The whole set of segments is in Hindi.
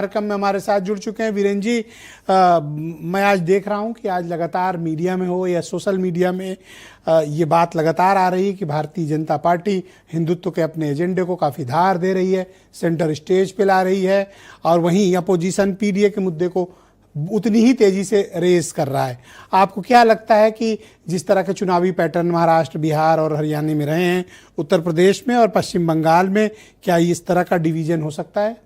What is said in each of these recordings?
कार्यक्रम में हमारे साथ जुड़ चुके हैं वीरेन जी। मैं आज देख रहा हूं कि आज लगातार मीडिया में हो या सोशल मीडिया में ये बात लगातार आ रही है कि भारतीय जनता पार्टी हिंदुत्व के अपने एजेंडे को काफ़ी धार दे रही है, सेंटर स्टेज पे ला रही है और वहीं अपोजिशन पीडीए के मुद्दे को उतनी ही तेजी से रेस कर रहा है। आपको क्या लगता है कि जिस तरह के चुनावी पैटर्न महाराष्ट्र, बिहार और हरियाणा में रहे हैं, उत्तर प्रदेश में और पश्चिम बंगाल में, क्या इस तरह का डिवीजन हो सकता है?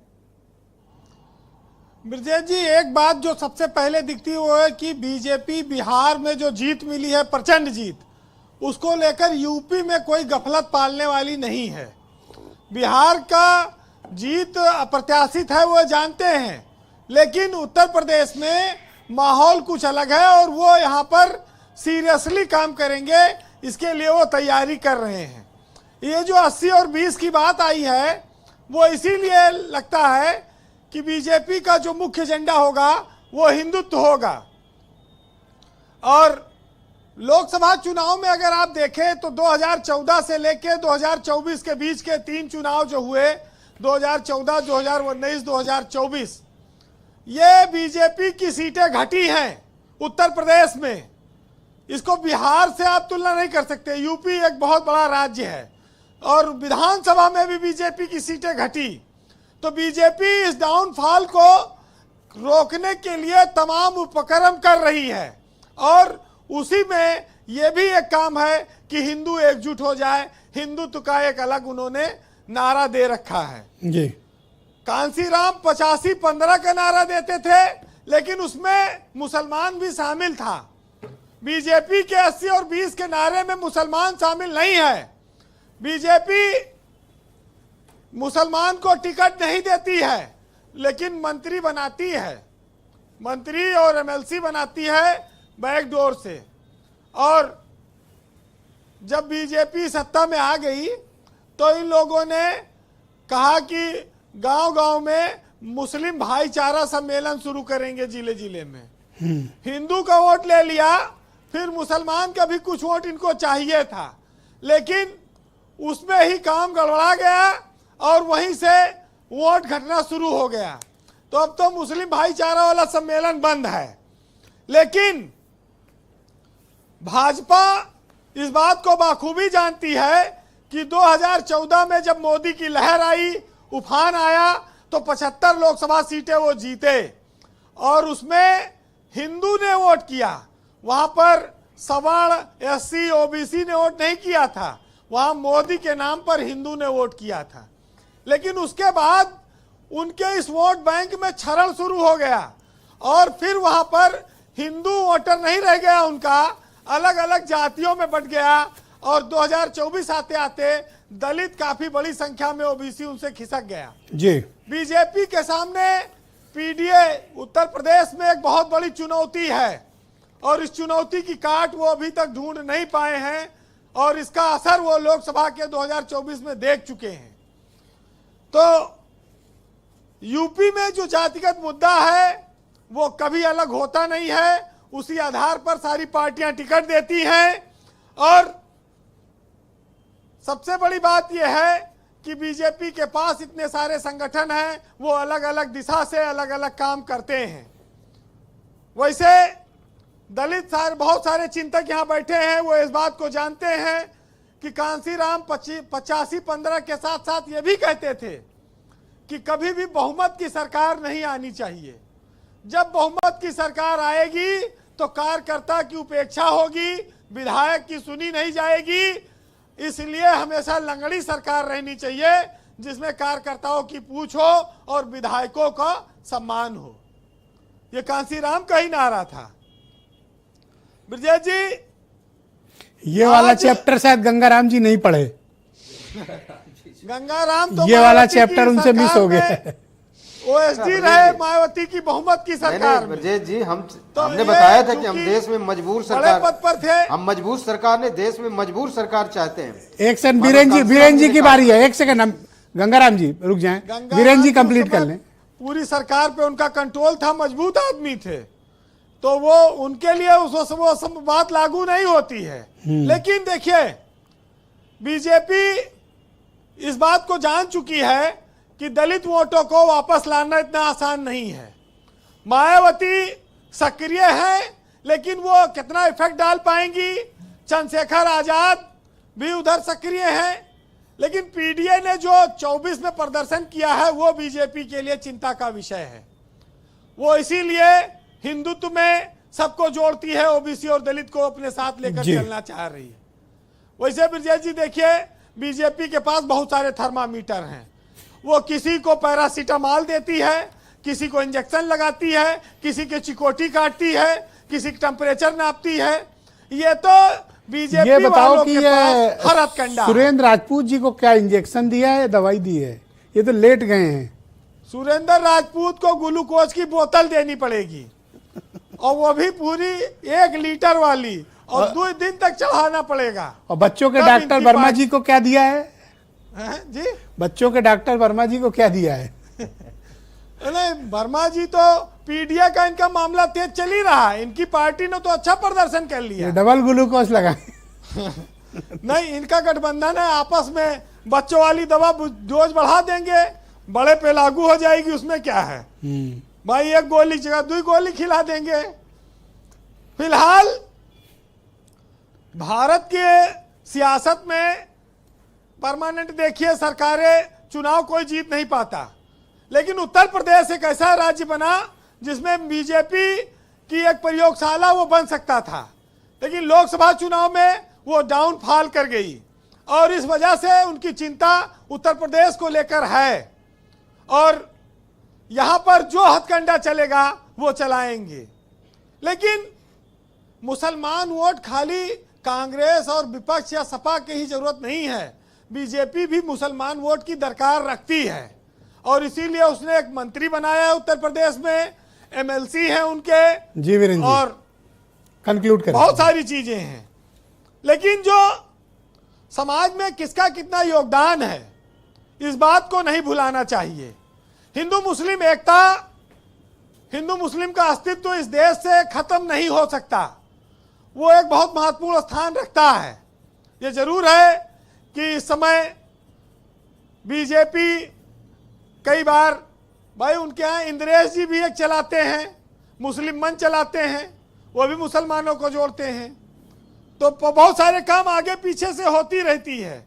ब्रजेश जी, एक बात जो सबसे पहले दिखती है वो है कि बीजेपी बिहार में जो जीत मिली है, प्रचंड जीत, उसको लेकर यूपी में कोई गफलत पालने वाली नहीं है। बिहार का जीत अप्रत्याशित है, वो जानते हैं, लेकिन उत्तर प्रदेश में माहौल कुछ अलग है और वो यहाँ पर सीरियसली काम करेंगे, इसके लिए वो तैयारी कर रहे हैं। ये जो 80 और 20 की बात आई है वो इसीलिए लगता है कि बीजेपी का जो मुख्य एजेंडा होगा वो हिंदुत्व होगा। और लोकसभा चुनाव में अगर आप देखें तो 2014 से लेकर 2024 के बीच के 3 चुनाव जो हुए, 2014, 2019, 2024, ये बीजेपी की सीटें घटी हैं उत्तर प्रदेश में। इसको बिहार से आप तुलना नहीं कर सकते। यूपी एक बहुत बड़ा राज्य है और विधानसभा में भी बीजेपी की सीटें घटी। तो बीजेपी इस डाउनफॉल को रोकने के लिए तमाम उपक्रम कर रही है और उसी में यह भी एक काम है कि हिंदू एकजुट हो जाए। हिंदुत्व का एक अलग उन्होंने नारा दे रखा है जी। कांसीराम 85-15 का नारा देते थे, लेकिन उसमें मुसलमान भी शामिल था। बीजेपी के 80 और 20 के नारे में मुसलमान शामिल नहीं है। बीजेपी मुसलमान को टिकट नहीं देती है, लेकिन मंत्री बनाती है, मंत्री और एमएलसी बनाती है बैकडोर से। और जब बीजेपी सत्ता में आ गई तो इन लोगों ने कहा कि गांव-गांव में मुस्लिम भाईचारा सम्मेलन शुरू करेंगे जिले जिले में। हिंदू का वोट ले लिया, फिर मुसलमान का भी कुछ वोट इनको चाहिए था, लेकिन उसमें ही काम गड़बड़ा गया और वहीं से वोट घटना शुरू हो गया। तो अब तो मुस्लिम भाईचारा वाला सम्मेलन बंद है। लेकिन भाजपा इस बात को बाखूबी जानती है कि 2014 में जब मोदी की लहर आई, उफान आया, तो 75 लोकसभा सीटें वो जीते और उसमें हिंदू ने वोट किया। वहां पर सवर्ण, एससी, ओबीसी ने वोट नहीं किया था, वहां मोदी के नाम पर हिंदू ने वोट किया था। लेकिन उसके बाद उनके इस वोट बैंक में क्षरण शुरू हो गया और फिर वहां पर हिंदू वोटर नहीं रह गया, उनका अलग अलग जातियों में बंट गया। और 2024 आते आते दलित काफी बड़ी संख्या में, ओबीसी उनसे खिसक गया जी। बीजेपी के सामने पीडीए उत्तर प्रदेश में एक बहुत बड़ी चुनौती है और इस चुनौती की काट वो अभी तक ढूंढ नहीं पाए हैं और इसका असर वो लोकसभा के 2024 में देख चुके हैं। तो यूपी में जो जातिगत मुद्दा है वो कभी अलग होता नहीं है, उसी आधार पर सारी पार्टियां टिकट देती हैं। और सबसे बड़ी बात यह है कि बीजेपी के पास इतने सारे संगठन हैं, वो अलग अलग दिशा से अलग अलग काम करते हैं। वैसे दलित बहुत सारे चिंतक यहाँ बैठे हैं, वो इस बात को जानते हैं कि कांसीराम 85-15 के साथ साथ ये भी कहते थे कि कभी भी बहुमत की सरकार नहीं आनी चाहिए। जब बहुमत की सरकार आएगी तो कार्यकर्ता की उपेक्षा होगी, विधायक की सुनी नहीं जाएगी, इसलिए हमेशा लंगड़ी सरकार रहनी चाहिए जिसमें कार्यकर्ताओं की पूछ हो और विधायकों का सम्मान हो। ये कांसीराम का ही नारा था। ब्रजेश जी, ये वाला चैप्टर शायद गंगाराम जी नहीं पढ़े। गंगाराम तो ये वाला चैप्टर उनसे मिस हो गया। ओएसडी रहे मायावती की बहुमत की सरकार में। ब्रजेश जी, हमने बताया था कि हम देश में मजबूर सरकार, पद पर थे, हम मजबूर सरकार ने देश में मजबूर सरकार चाहते हैं। एक सेकंड, वीरेन जी की बारी है। एक सेकंड, हम गंगाराम जी रुक जाएं, वीरेन जी कंप्लीट कर लें। पूरी सरकार पे उनका कंट्रोल था, मजबूत आदमी थे, तो वो उनके लिए वो सब बात लागू नहीं होती है। लेकिन देखिए, बीजेपी इस बात को जान चुकी है कि दलित वोटों को वापस लाना इतना आसान नहीं है। मायावती सक्रिय है, लेकिन वो कितना इफेक्ट डाल पाएंगी। चंद्रशेखर आजाद भी उधर सक्रिय है, लेकिन पीडीए ने जो 24 में प्रदर्शन किया है वो बीजेपी के लिए चिंता का विषय है। वो इसीलिए हिंदुत्व में सबको जोड़ती है, ओबीसी और दलित को अपने साथ लेकर चलना चाह रही है। वैसे ब्रजेश जी देखिए, बीजेपी के पास बहुत सारे थर्मामीटर हैं। वो किसी को पैरासीटामॉल देती है, किसी को इंजेक्शन लगाती है, किसी के चिकोटी काटती है, किसी का टेम्परेचर नापती है। ये तो बीजेपी ये बताओ वालों कि के पास हर हथकंडा। सुरेंद्र राजपूत जी को क्या इंजेक्शन दिया है, दवाई दी है? ये तो लेट गए हैं। सुरेंद्र राजपूत को ग्लूकोज की बोतल देनी पड़ेगी, और वो भी पूरी 1 लीटर वाली, और 2 दिन तक चढ़ाना पड़ेगा। और बच्चों के तब डॉक्टर इनकी वर्मा जी को क्या दिया है? जी बच्चों के डॉक्टर वर्मा जी को क्या दिया है? नहीं, वर्मा जी तो पीडीए का इनका मामला तेज चल ही रहा है। इनकी पार्टी ने तो अच्छा प्रदर्शन कर लिया। डबल ग्लूकोज लगाए। नहीं, इनका गठबंधन है, आपस में बच्चों वाली दवा डोज बढ़ा देंगे, बड़े पे लागू हो जाएगी, उसमें क्या है भाई। 1 गोली की जगह 2 गोली खिला देंगे। फिलहाल भारत के सियासत में परमानेंट देखिए, सरकारें चुनाव कोई जीत नहीं पाता, लेकिन उत्तर प्रदेश एक ऐसा राज्य बना जिसमें बीजेपी की एक प्रयोगशाला वो बन सकता था, लेकिन लोकसभा चुनाव में वो डाउनफॉल कर गई, और इस वजह से उनकी चिंता उत्तर प्रदेश को लेकर है। और यहां पर जो हथकंडा चलेगा वो चलाएंगे। लेकिन मुसलमान वोट खाली कांग्रेस और विपक्ष या सपा की ही जरूरत नहीं है, बीजेपी भी मुसलमान वोट की दरकार रखती है, और इसीलिए उसने एक मंत्री बनाया है उत्तर प्रदेश में, एमएलसी हैं उनके। जी वीरेंद्र जी, और कंक्लूड करें। बहुत सारी चीजें हैं, लेकिन जो समाज में किसका कितना योगदान है, इस बात को नहीं भुलाना चाहिए। हिंदू मुस्लिम एकता, हिंदू मुस्लिम का अस्तित्व इस देश से खत्म नहीं हो सकता। वो एक बहुत महत्वपूर्ण स्थान रखता है। ये जरूर है कि इस समय बीजेपी कई बार, भाई उनके यहाँ इंद्रेश जी भी एक चलाते हैं, मुस्लिम मंच चलाते हैं, वो भी मुसलमानों को जोड़ते हैं, तो बहुत सारे काम आगे पीछे से होती रहती है।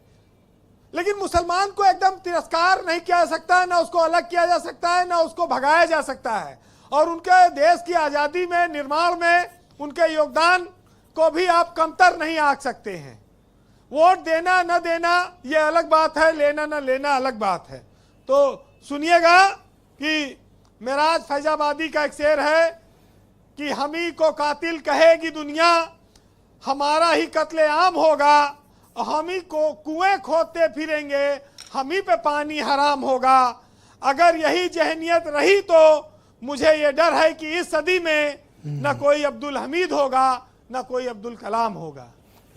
लेकिन मुसलमान को एकदम तिरस्कार नहीं किया जा सकता, ना उसको अलग किया जा सकता है, ना उसको भगाया जा सकता है। और उनके देश की आज़ादी में, निर्माण में उनके योगदान को भी आप कमतर नहीं आंक सकते हैं। वोट देना न देना ये अलग बात है, लेना न लेना अलग बात है। तो सुनिएगा कि मेराज फैजाबादी का एक शेर है कि हम ही को कातिल कहेगी दुनिया, हमारा ही कत्लेआम होगा, हम ही को कुएं खोदते फिरेंगे, हम ही पे पानी हराम होगा। अगर यही जहनियत रही तो मुझे ये डर है कि इस सदी में न कोई अब्दुल हमीद होगा, न कोई अब्दुल कलाम होगा।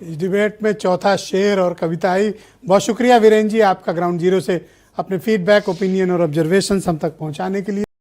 इस डिबेट में चौथा शेर और कविता आई। बहुत शुक्रिया वीरेंद्र जी आपका ग्राउंड जीरो से अपने फीडबैक, ओपिनियन और ऑब्जर्वेशन हम तक पहुंचाने के लिए।